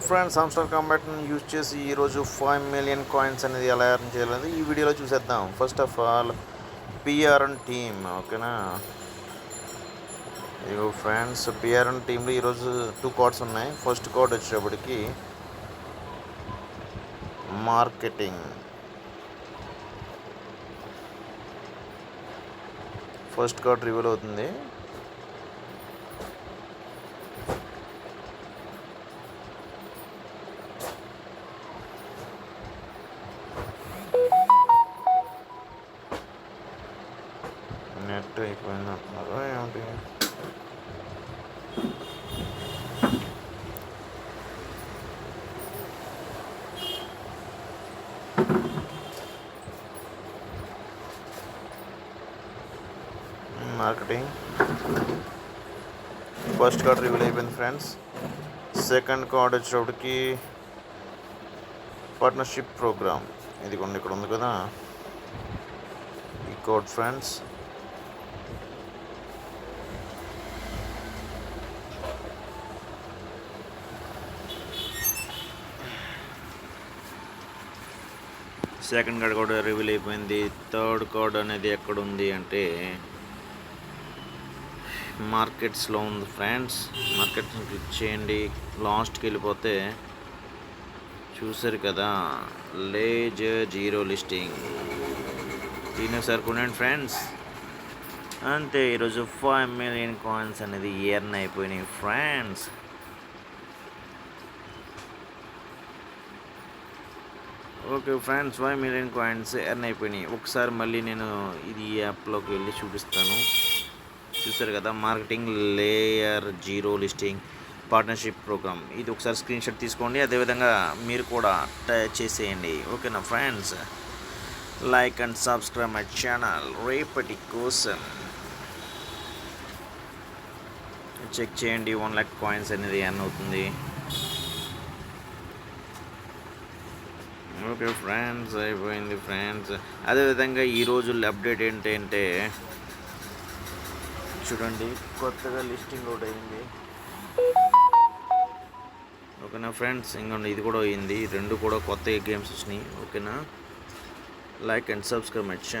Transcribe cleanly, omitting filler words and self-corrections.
Friends hamster కాంబాట్ని use చేసి ఈరోజు 5 million coins అనేది ఎలా ఎర్న్ చేయాలనేది ఈ వీడియోలో చూసేద్దాం. First of all PRN team, ఓకేనా. ఇగో ఫ్రెండ్స్, పిఆర్ఎన్ టీంలో ఈరోజు 2 కార్డ్స్ ఉన్నాయి. ఫస్ట్ కార్డ్ వచ్చేటప్పటికి మార్కెటింగ్. ఫస్ట్ కార్డ్ రివీల్ అవుతుంది. నెట్ అయిపోయింది అంటున్నారు ఏమిటి? మార్కెటింగ్ ఫస్ట్ కార్డ్ రివీల్ అయిపోయింది ఫ్రెండ్స్. సెకండ్ కార్డ్ వచ్చేటప్పటికి పార్ట్నర్షిప్ ప్రోగ్రామ్. ఇది కొన్ని ఇక్కడ ఉంది కదా, ఈ కోడ్ ఫ్రెండ్స్. సెకండ్ కార్డ్ కూడా రివీల్ అయిపోయింది. థర్డ్ కార్డ్ అనేది ఎక్కడ ఉంది అంటే మార్కెట్స్లో ఉంది ఫ్రెండ్స్. మార్కెట్స్ని క్లిక్ చేయండి. లాస్ట్కి వెళ్ళిపోతే చూసారు కదా, లేజర్ జీరో లిస్టింగ్. దీని ఒకసారి కొనండి ఫ్రెండ్స్. అంతే, ఈరోజు 5 మిలియన్ కాయిన్స్ అనేది ఎర్న్ అయిపోయినాయి friends. Okay friends, 5 million coins earn అయిపోయినాయి. ఒకసారి మళ్ళీ నేను ఇది యాప్లోకి వెళ్ళి చూపిస్తాను. చూసారు కదా, marketing layer zero listing partnership program. ఇది ఒకసారి స్క్రీన్ షాట్ తీసుకోండి. అదేవిధంగా మీరు కూడా చేసేయండి, ఓకేనా friends. Like and subscribe my channel. రేపటి కోసం చెక్ చేయండి. 1 lakh కాయిన్స్ అనేది ఎర్న్ అవుతుంది. ఓకే ఫ్రెండ్స్, అయిపోయింది ఫ్రెండ్స్. అదేవిధంగా ఈరోజు అప్డేట్ ఏంటంటే చూడండి, కొత్తగా లిస్టింగ్ కూడా అయింది, ఓకేనా ఫ్రెండ్స్. ఇంకోండి, ఇది కూడా అయింది. రెండు కూడా కొత్త గేమ్స్ వచ్చినాయి, ఓకేనా. Like and subscribe my channel.